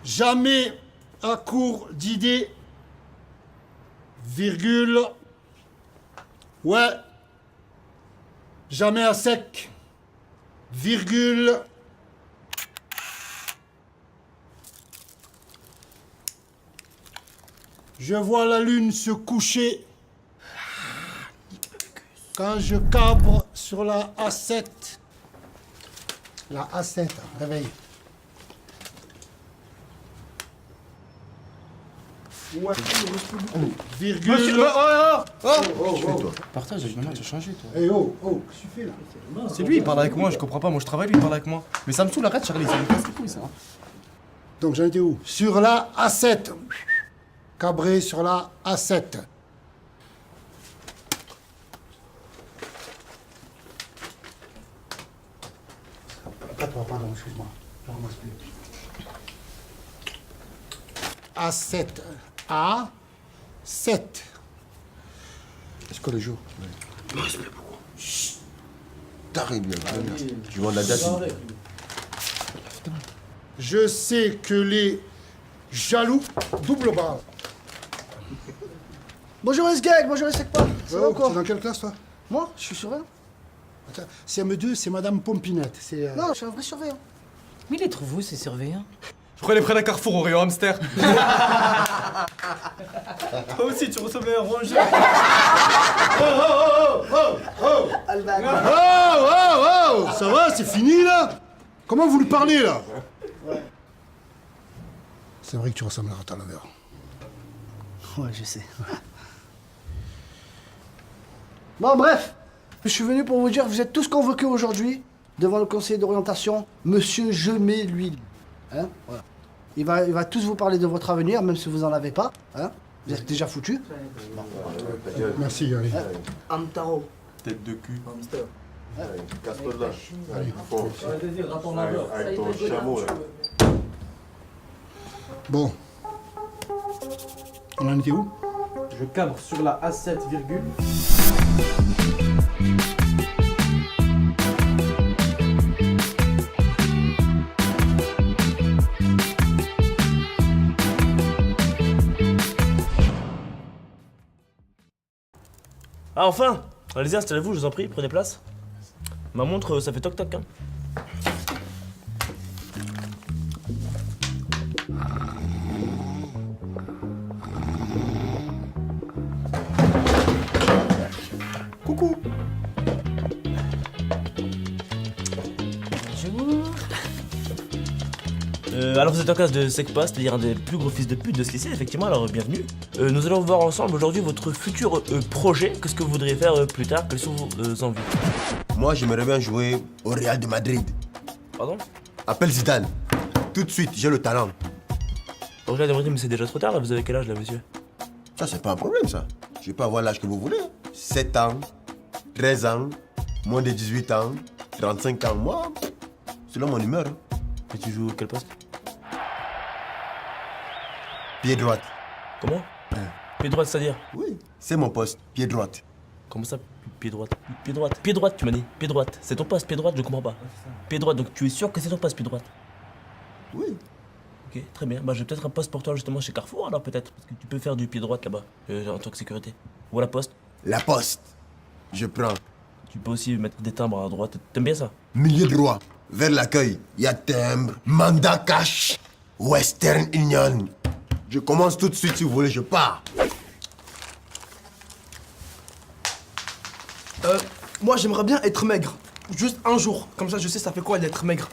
Jamais à court d'idées, virgule. Ouais. Jamais à sec, virgule. Je vois la lune se coucher quand je cabre sur la A7. La A7, réveille. Ouais. Virgule. Monsieur, Partage avec maman, tu as changé toi. Eh oh, qu'est-ce que tu fais là? C'est lui, il parle avec moi, je comprends pas, moi je travaille, lui il parle avec moi. Mais ça me saoule, arrête Charlie, ça me casse les couilles ça. Donc j'en étais où? Sur la A7. Cabré sur la A7. Pardon, excuse-moi. A7. A7. Est-ce que le jour? T'arrives bien, tu vois la date. Je sais que les jaloux double barre. Bonjour Esgag, bonjour Esgag. Ça va ou quoi? T'es dans quelle classe toi? Moi, je suis surveillant. Attends, CM2, c'est Madame Pompinette. C'est. Non, je suis un vrai surveillant. Mais il est trop vous, ces surveillants. Je crois les près d'un carrefour au rayon hamster. Toi aussi tu ressemblais à un rongeur. Oh, ça va, c'est fini là? Comment vous lui parlez là? Ouais. C'est vrai que tu ressembles à Rata Lover. Ouais, je sais. Bon, bref. Je suis venu pour vous dire que vous êtes tous convoqués aujourd'hui devant le conseiller d'orientation, Monsieur Jemé, lui. Hein? Voilà. Il va tous vous parler de votre avenir, même si vous n'en avez pas. Hein? Vous êtes déjà foutus. Merci, allez. Amtaro. Tête de cul. Casse-toi de là. Allez. Avec ton chameau là. Bon. On en était où? Je cabre sur la A7, virgule. Ah enfin! Allez-y, installez-vous, je vous en prie, prenez place. Ma montre, ça fait toc-toc, hein. Coucou. Alors vous êtes en classe de SECPA, c'est-à-dire un des plus gros fils de pute de ce lycée, effectivement, alors bienvenue. Nous allons voir ensemble aujourd'hui votre futur projet, qu'est-ce que vous voudriez faire plus tard, quelles sont vos envies. Moi, j'aimerais bien jouer au Real de Madrid. Pardon? Appelle Zidane. Tout de suite, j'ai le talent. Regardez, mais c'est déjà trop tard là, vous avez quel âge là, monsieur? Ça, c'est pas un problème, ça. Je vais pas avoir l'âge que vous voulez. 7 ans, 13 ans, moins de 18 ans, 35 ans. Moi, selon mon humeur. Hein. Et tu joues quel poste? Pied droite. Comment? Pied droite, c'est-à-dire? Oui, c'est mon poste, pied droite. Comment ça, pied droite? Pied droite? Pied droite, tu m'as dit. Pied droite. C'est ton poste, pied droite, je comprends pas. Pied droite, donc tu es sûr que c'est ton poste, pied droite? Oui. Ok, très bien. Bah, j'ai peut-être un poste pour toi justement chez Carrefour alors peut-être. Parce que tu peux faire du pied droite là-bas, en tant que sécurité. Ou à la poste. La poste. Je prends. Tu peux aussi mettre des timbres à droite. T'aimes bien ça? Milieu droit. Vers l'accueil, il y a timbre, mandat cash, Western Union. Je commence tout de suite si vous voulez, je pars. Moi, j'aimerais bien être maigre. Juste un jour. Comme ça, je sais ça fait quoi d'être maigre.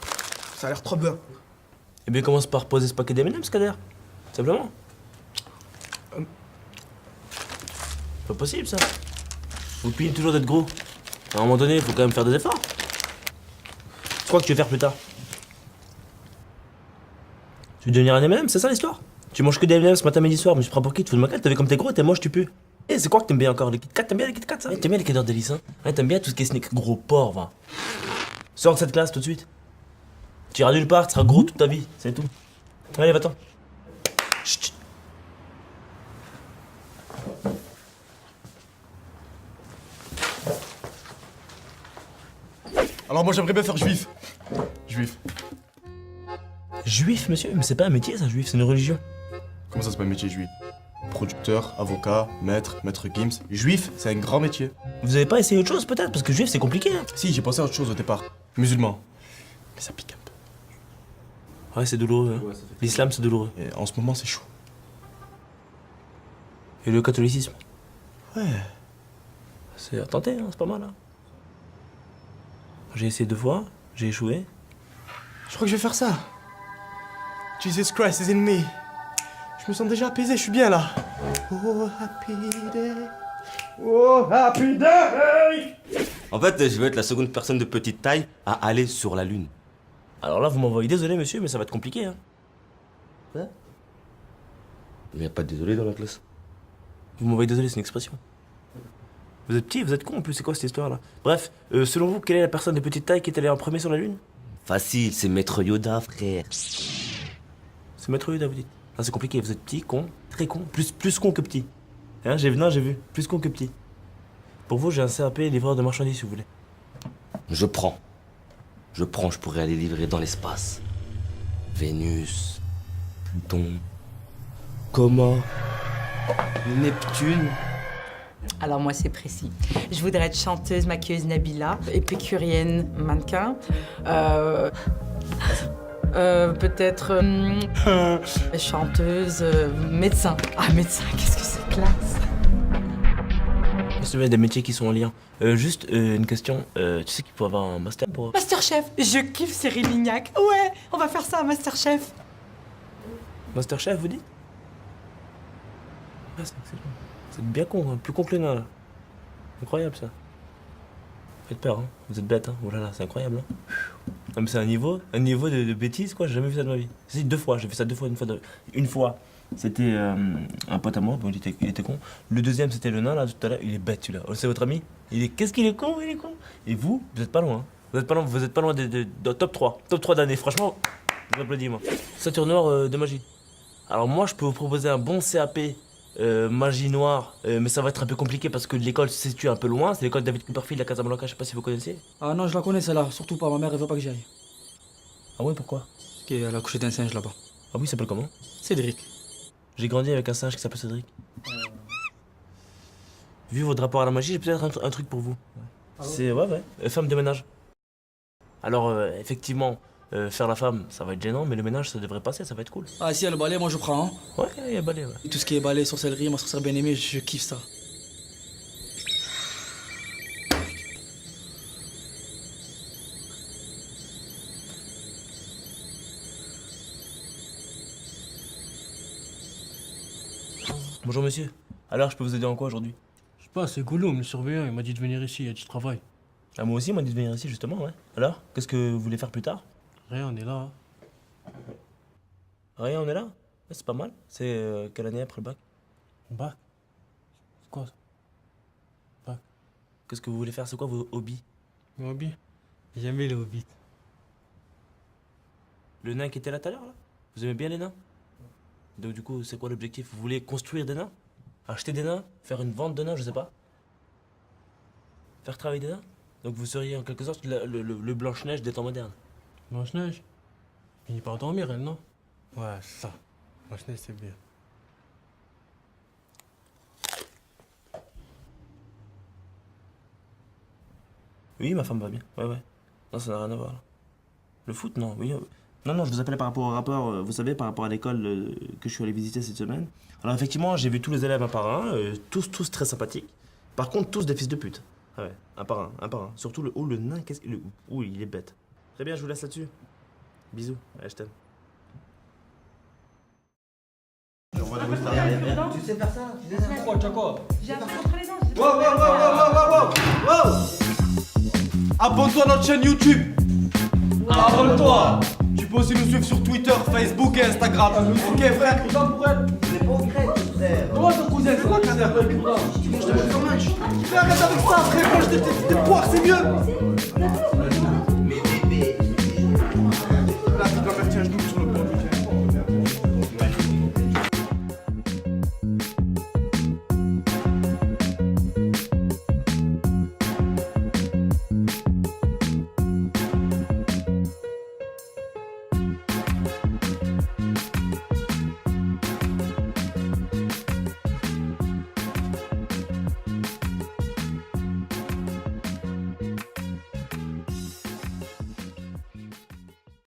Ça a l'air trop bien. Eh bien, commence par poser ce paquet d'M&M's, Kader. Simplement. Pas possible ça. Vous payez toujours d'être gros. À un moment donné, il faut quand même faire des efforts. C'est quoi que tu veux faire plus tard? Tu veux devenir un M&M, c'est ça l'histoire? Tu manges que des M&M ce matin, midi, soir, mais je prends pour qui? Tu fous de ma gueule, t'as vu comme t'es gros, t'es moche, tu pues. Eh, c'est quoi que t'aimes bien encore? Les Kit Kat, t'aimes bien les Kit Kat, ça? T'aimes bien les Kinder Délice, hein? Ouais, t'aimes bien tout ce qui est sneak, gros porc, va. Sors de cette classe tout de suite. Tu iras nulle part, tu seras gros toute ta vie, c'est tout. Allez, va-t'en. Chut. Alors moi j'aimerais bien faire juif. Juif. Juif, monsieur? Mais c'est pas un métier, ça, juif, c'est une religion. Comment ça, c'est pas un métier juif? Producteur, avocat, maître Gims. Juif, c'est un grand métier. Vous avez pas essayé autre chose, peut-être? Parce que juif, c'est compliqué, hein. Si, j'ai pensé à autre chose au départ. Musulman. Mais ça pique un peu. Ouais, c'est douloureux, hein. Ouais, ça fait- L'islam, c'est douloureux. Et en ce moment, c'est chaud. Et le catholicisme? Ouais. C'est à tenter, hein, c'est pas mal, hein. J'ai essayé 2 fois, j'ai échoué. Je crois que je vais faire ça. Jesus Christ is in me. Je me sens déjà apaisé, je suis bien là. Oh, happy day. Oh, happy day. En fait, je vais être la seconde personne de petite taille à aller sur la Lune. Alors là, vous m'envoyez désolé, monsieur, mais ça va être compliqué, hein. Il n'y a pas de désolé dans la classe. Vous m'envoyez désolé, c'est une expression. Vous êtes petit, vous êtes con en plus, c'est quoi cette histoire-là? Bref, selon vous, quelle est la personne de petite taille qui est allée en premier sur la Lune? Facile, c'est Maître Yoda, frère. C'est Maître Yoda, vous dites. Ah, c'est compliqué, vous êtes petit, con, très con, plus con que petit. Hein, j'ai vu, plus con que petit. Pour vous, j'ai un CAP livreur de marchandises, si vous voulez. Je prends, je pourrais aller livrer dans l'espace. Vénus, Pluton, Coma, Neptune. Alors moi c'est précis. Je voudrais être chanteuse, maquilleuse Nabila, épicurienne, mannequin. Peut-être chanteuse, médecin. Ah médecin, qu'est-ce que c'est classe. Parce qu'il y a des métiers qui sont en lien. Juste une question, tu sais qu'il faut avoir un master pour... Masterchef, je kiffe Cyril Lignac. Ouais, on va faire ça, Masterchef. Masterchef, vous dites? Ah, c'est excellent. C'est bien con, hein, plus con que le nain, là. Incroyable, ça. Faites peur, hein. Vous êtes bête, hein. Oh là là, c'est incroyable, hein. Non, mais c'est un niveau de bêtise, quoi. J'ai jamais vu ça de ma vie. Si, 2 fois, j'ai fait ça 2 fois, une fois. C'était un pote à moi, bon, il était con. Le deuxième, c'était le nain, là, tout à l'heure. Il est bête, celui-là. Oh, c'est votre ami? Qu'est-ce qu'il est con, il est con. Et vous êtes pas loin, hein. Vous êtes pas loin de top 3. Top 3 d'année, franchement. Je vous applaudis, moi. Ceinture noire de magie. Alors moi, je peux vous proposer un bon CAP magie noire, mais ça va être un peu compliqué parce que l'école se situe un peu loin. C'est l'école David Copperfield à Casablanca, je sais pas si vous connaissez. Ah non, je la connais celle-là, surtout pas, ma mère elle veut pas que j'y aille. Ah ouais, pourquoi? Ok, elle a couché d'un singe là-bas. Ah oui, il s'appelle comment? Cédric. J'ai grandi avec un singe qui s'appelle Cédric. Vu votre rapport à la magie, j'ai peut-être un truc pour vous. C'est, ouais, femme de ménage. Alors, effectivement, faire la femme, ça va être gênant, mais le ménage, ça devrait passer, ça va être cool. Ah si, elle balai, moi je prends. Hein. Ouais, il y a balai, ouais. Et tout ce qui est balai, sorcellerie, ma sorcière bien aimée, je kiffe ça. Bonjour monsieur. Alors, je peux vous aider en quoi aujourd'hui? Je sais pas, c'est Gollum, le surveillant, il m'a dit de venir ici, il a dit je travaille. Ah, moi aussi, on m'a dit de venir ici, justement, ouais. Alors, qu'est-ce que vous voulez faire plus tard? Rien, on est là. Rien, on est là? Ouais, c'est pas mal. C'est quelle année après le bac? Bac. C'est quoi ça? Bac. Qu'est-ce que vous voulez faire? C'est quoi vos hobbies? Mon hobby? J'aimais les hobbits. Le nain qui était là tout à l'heure, là? Vous aimez bien les nains? Donc du coup, c'est quoi l'objectif? Vous voulez construire des nains? Acheter des nains? Faire une vente de nains, je sais pas? Faire travailler des nains? Donc vous seriez en quelque sorte le Blanche-Neige des temps modernes. Blanche-Neige? Finit par dormir, elle, non? Ouais, c'est ça. Blanche-Neige, c'est bien. Oui, ma femme va bien. Ouais. Non, ça n'a rien à voir. Là. Le foot, non. Oui. Non, je vous appelais par rapport au rapport, vous savez, par rapport à l'école que je suis allé visiter cette semaine. Alors effectivement, j'ai vu tous les élèves un par un, tous très sympathiques. Par contre, tous des fils de pute. Ah ouais, un par un. Surtout le nain, qu'est-ce qu'il... Ouh, il est bête. Très bien, je vous laisse là-dessus. Bisous, allez, je t'aime. Tu sais faire ça? Pourquoi, tu as quoi? J'ai un truc entre les dents. Wow. Abonne-toi à notre chaîne YouTube. Abonne-toi. Tu peux aussi nous suivre sur Twitter, Facebook et Instagram. Ok frère. On n'est pas au grec, frère. Comment ton cousin, c'est quoi casser avec une Tu manges de mon fromage. Fais arrête avec ça frère. Mange des poires, c'est mieux. Mais bébé. Là, tu dois mettre un genou sur le pont. Bye.